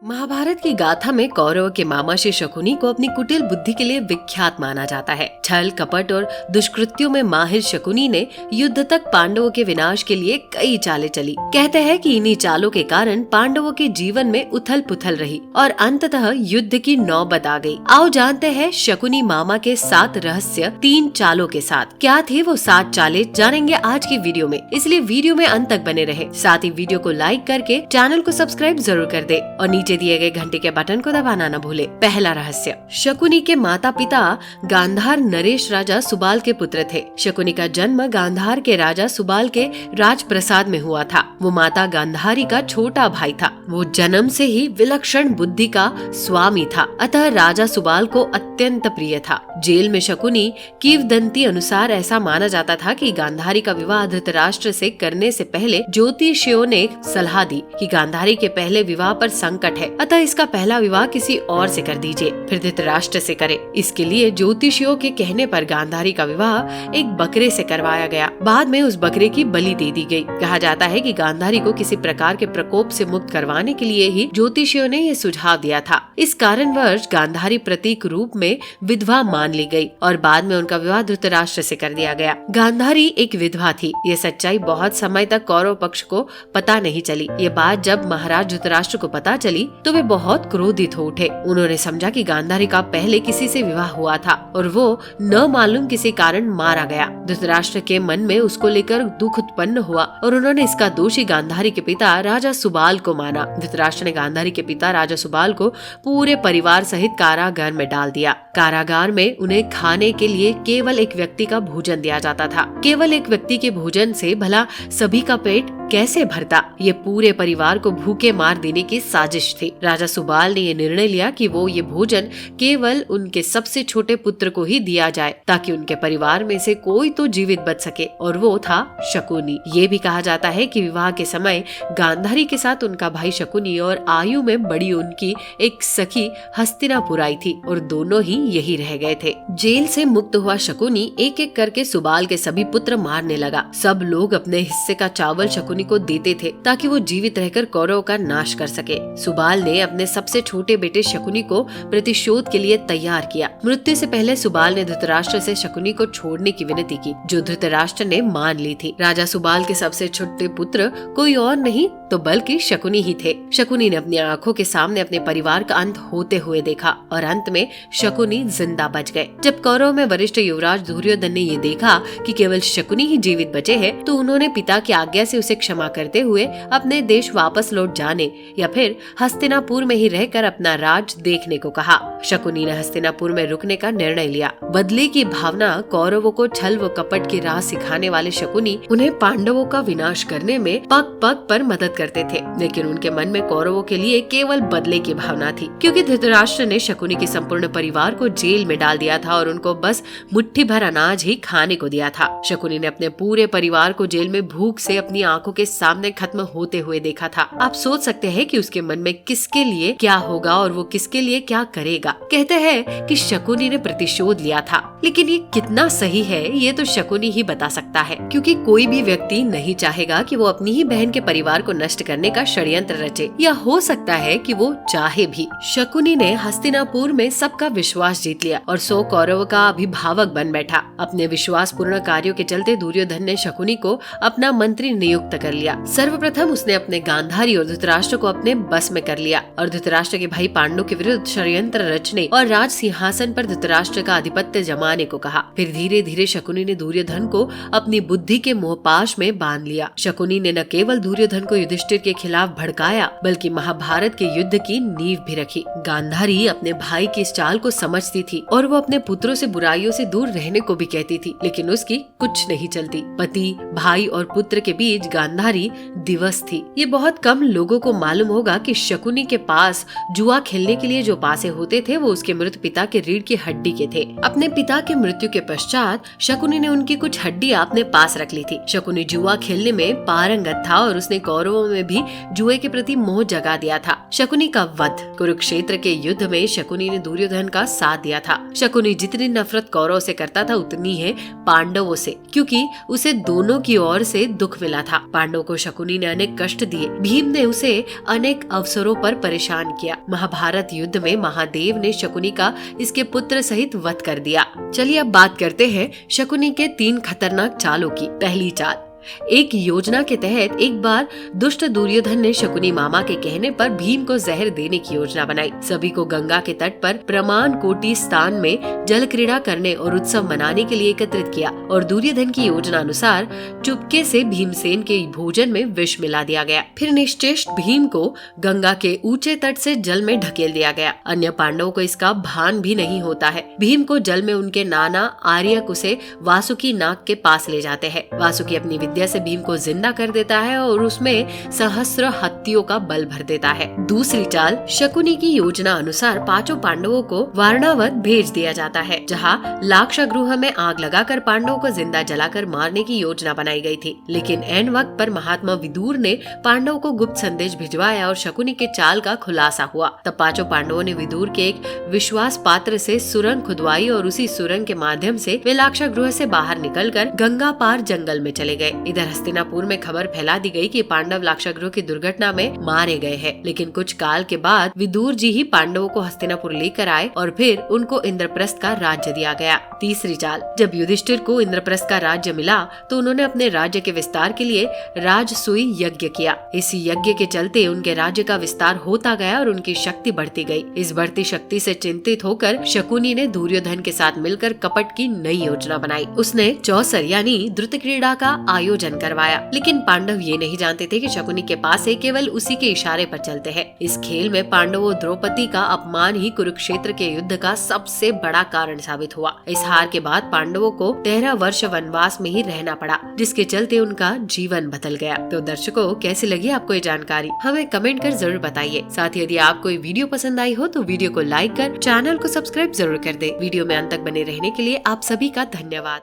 महाभारत की गाथा में कौरव के मामा श्री शकुनी को अपनी कुटिल बुद्धि के लिए विख्यात माना जाता है। छल कपट और दुष्कृत्यों में माहिर शकुनी ने युद्ध तक पांडवों के विनाश के लिए कई चालें चली। कहते हैं कि इन्हीं चालों के कारण पांडवों के जीवन में उथल पुथल रही और अंततः युद्ध की नौबत आ गई। आओ जानते हैं शकुनी मामा के 7 रहस्य 3 चालों के साथ। क्या थे वो 7 चालें, जानेंगे आज की वीडियो में, इसलिए वीडियो में अंत तक बने रहे। साथ ही वीडियो को लाइक करके चैनल को सब्सक्राइब जरूर कर दे और नीचे दिए गए घंटे के बटन को दबाना न भूले। पहला रहस्य, शकुनी के माता पिता गांधार नरेश राजा सुबाल के पुत्र थे। शकुनी का जन्म गांधार के राजा सुबाल के राजप्रसाद में हुआ था। वो माता गांधारी का छोटा भाई था। वो जन्म से ही विलक्षण बुद्धि का स्वामी था, अतः राजा सुबाल को अत्यंत प्रिय था। जेल में शकुनी किंवदंती अनुसार ऐसा माना जाता था कि गांधारी का विवाह धृतराष्ट्र से करने से पहले ज्योतिषियों ने सलाह दी कि गांधारी के पहले विवाह पर संकट है, अतः इसका पहला विवाह किसी और से कर दीजिए, फिर धृतराष्ट्र से करे। इसके लिए ज्योतिषियों के कहने पर गांधारी का विवाह एक बकरे से करवाया गया। बाद में उस बकरे की बलि दे दी गई। कहा जाता है कि गांधारी को किसी प्रकार के प्रकोप से मुक्त करवाने के लिए ही ज्योतिषियों ने ये सुझाव दिया था। इस कारणवश गांधारी प्रतीक रूप में विधवा मान ली गई और बाद में उनका विवाह धृतराष्ट्र से कर दिया गया। गांधारी एक विधवा थी। ये सच्चाई बहुत समय तक कौरव पक्ष को पता नहीं चली। ये बात जब महाराज धृतराष्ट्र को पता चली तो वे बहुत क्रोधित हो उठे। उन्होंने समझा कि गांधारी का पहले किसी से विवाह हुआ था और वो न मालूम किसी कारण मारा गया। धृतराष्ट्र के मन में उसको लेकर दुख उत्पन्न हुआ और उन्होंने इसका दोषी गांधारी के पिता राजा सुबाल को माना। धृतराष्ट्र ने गांधारी के पिता राजा सुबाल को पूरे परिवार सहित कारागार में डाल दिया। कारागार में उन्हें खाने के लिए केवल एक व्यक्ति का भोजन दिया जाता था। केवल एक व्यक्ति के भोजन से भला सभी का पेट कैसे भरता? ये पूरे परिवार को भूखे मार देने की साजिश थी। राजा सुबाल ने ये निर्णय लिया कि वो ये भोजन केवल उनके सबसे छोटे पुत्र को ही दिया जाए ताकि उनके परिवार में से कोई तो जीवित बच सके, और वो था शकुनी। ये भी कहा जाता है कि विवाह के समय गांधारी के साथ उनका भाई शकुनी और आयु में बड़ी उनकी एक सखी हस्तिनापुर आई थी और दोनों ही यही रह गए थे। जेल से मुक्त हुआ शकुनी एक एक करके सुबाल के सभी पुत्र मारने लगा। सब लोग अपने हिस्से का चावल शकुनी को देते थे ताकि वो जीवित रहकर कौरव का नाश कर सके। सुबाल ने अपने सबसे छोटे बेटे शकुनी को प्रतिशोध के लिए तैयार किया। मृत्यु से पहले सुबाल ने धृतराष्ट्र से शकुनी को छोड़ने की विनती की, जो धृतराष्ट्र ने मान ली थी। राजा सुबाल के सबसे छोटे पुत्र कोई और नहीं तो बल्कि शकुनी ही थे। शकुनी ने अपनी आंखों के सामने अपने परिवार का अंत होते हुए देखा और अंत में शकुनी जिंदा बच गए। जब कौरव में वरिष्ठ युवराज दुर्योधन ने ये देखा कि केवल शकुनी ही जीवित बचे हैं, तो उन्होंने पिता की आज्ञा से उसे क्षमा करते हुए अपने देश वापस लौट जाने या फिर हस्तिनापुर में ही रहकर अपना राज देखने को कहा। शकुनी ने हस्तिनापुर में रुकने का निर्णय लिया। बदले की भावना कौरवों को छल व कपट की राह सिखाने वाले शकुनी उन्हें पांडवों का विनाश करने में पग पग पर मदद करते थे, लेकिन उनके मन में कौरवों के लिए केवल बदले की भावना थी, क्योंकि धृतराष्ट्र ने शकुनी के संपूर्ण परिवार को जेल में डाल दिया था और उनको बस मुट्ठी भर अनाज ही खाने को दिया था। शकुनी ने अपने पूरे परिवार को जेल में भूख से अपनी आंखों के सामने खत्म होते हुए देखा था। आप सोच सकते हैं कि उसके मन में किसके लिए क्या होगा और वो किसके लिए क्या करेगा। कहते हैं कि शकुनी ने प्रतिशोध लिया था, लेकिन ये कितना सही है ये तो शकुनी ही बता सकता है, क्योंकि कोई भी व्यक्ति नहीं चाहेगा कि वो अपनी ही बहन के परिवार को नष्ट करने का षड्यंत्र रचे, या हो सकता है कि वो चाहे भी। शकुनी ने हस्तिनापुर में सबका विश्वास जीत लिया और 100 कौरव का अभिभावक बन बैठा। अपने विश्वास पूर्ण कार्यों के चलते दुर्योधन ने शकुनी को अपना मंत्री नियुक्त कर लिया। सर्वप्रथम उसने अपने गांधारी और धृतराष्ट्र को अपने बस में कर लिया और धृतराष्ट्र के भाई पांडु के विरुद्ध षड्यंत्र रचने और राज सिंहासन पर धृतराष्ट्र का आधिपत्य जमाने को कहा। फिर धीरे धीरे शकुनी ने दुर्योधन को अपनी बुद्धि के मोहपाश में बांध लिया। शकुनी ने न केवल दुर्योधन को युधिष्ठिर के खिलाफ भड़काया, बल्कि महाभारत के युद्ध की नींव भी रखी। गांधारी अपने भाई की इस चाल को समझती थी और वो अपने पुत्रों से बुराइयों से दूर रहने को भी कहती थी, लेकिन उसकी कुछ नहीं चलती। पति, भाई और पुत्र के बीच गांधारी दिवस थी। ये बहुत कम लोगों को मालूम होगा कि शकुनी के पास जुआ खेलने के लिए जो पासे होते थे वो उसके मृत पिता के रीढ़ की हड्डी के थे। अपने पिता के मृत्यु के पश्चात शकुनी ने उनकी कुछ हड्डियां अपने पास रख ली थी। शकुनी जुआ खेलने में पारंगत था और उसने कौरवों में भी जुए के प्रति मोह जगा दिया था। शकुनी का वध। कुरुक्षेत्र के युद्ध में शकुनी ने दुर्योधन का साथ दिया था। शकुनी जितनी नफरत कौरव से करता था उतनी है पांडवों से, क्योंकि उसे दोनों की ओर से दुख मिला था। पांडवों को शकुनी ने अनेक कष्ट दिए। भीम ने उसे अनेक अवसरों पुत्रों पर परेशान किया। महाभारत युद्ध में महादेव ने शकुनी का इसके पुत्र सहित वध कर दिया। चलिए अब बात करते हैं शकुनी के 3 खतरनाक चालों की। पहली चाल। एक योजना के तहत एक बार दुष्ट दुर्योधन ने शकुनी मामा के कहने पर भीम को जहर देने की योजना बनाई। सभी को गंगा के तट पर प्रमाण कोटि स्थान में जल क्रीड़ा करने और उत्सव मनाने के लिए एकत्रित किया और दुर्योधन की योजना अनुसार चुपके से भीमसेन के भोजन में विष मिला दिया गया। फिर निश्चेष्ट भीम को गंगा के ऊंचे तट से जल में ढकेल दिया गया। अन्य पांडवों को इसका भान भी नहीं होता है। भीम को जल में उनके नाना आर्यक उसे वासुकी नाग के पास ले जाते हैं। वासुकी अपनी विद्या से भीम को जिंदा कर देता है और उसमें सहस्त्र हत्तियों का बल भर देता है। दूसरी चाल। शकुनी की योजना अनुसार 5 पांडवों को वारणावत भेज दिया जाता है, जहां लाक्षागृह में आग लगाकर पांडवों को जिंदा जलाकर मारने की योजना बनाई गई थी। लेकिन एन वक्त पर महात्मा विदुर ने पांडवों को गुप्त संदेश भिजवाया और शकुनी के चाल का खुलासा हुआ। तब 5 पांडवों ने विदुर के एक विश्वास पात्र से सुरंग खुदवाई और उसी सुरंग के माध्यम से वे लाक्षागृह से बाहर निकलकर गंगा पार जंगल में चले गए। इधर हस्तिनापुर में खबर फैला दी गई कि पांडव लाक्षागृह की दुर्घटना में मारे गए हैं। लेकिन कुछ काल के बाद विदुर जी ही पांडवों को हस्तिनापुर लेकर आए और फिर उनको इंद्रप्रस्थ का राज्य दिया गया। तीसरी चाल। जब युधिष्ठिर को इंद्रप्रस्थ का राज्य मिला तो उन्होंने अपने राज्य के विस्तार के लिए राजसूय यज्ञ किया। इस यज्ञ के चलते उनके राज्य का विस्तार होता गया और उनकी शक्ति बढ़ती गई। इस बढ़ती शक्ति से चिंतित होकर शकुनी ने दुर्योधन के साथ मिलकर कपट की नई योजना बनाई। उसने चौसर यानी द्रुत क्रीड़ा का आयोजन करवाया। लेकिन पांडव ये नहीं जानते थे कि शकुनी के पास है केवल उसी के इशारे पर चलते हैं। इस खेल में पांडवों द्रौपदी का अपमान ही कुरुक्षेत्र के युद्ध का सबसे बड़ा कारण साबित हुआ। इस हार के बाद पांडवों को 13 वर्ष वनवास में ही रहना पड़ा, जिसके चलते उनका जीवन बदल गया। तो दर्शकों, कैसी लगी आपको ये जानकारी? हमें कमेंट कर जरूर बताइए। साथ ही यदि आपको ये वीडियो पसंद आई हो तो वीडियो को लाइक कर चैनल को सब्सक्राइब जरूर कर दे। वीडियो में अंत तक बने रहने के लिए आप सभी का धन्यवाद।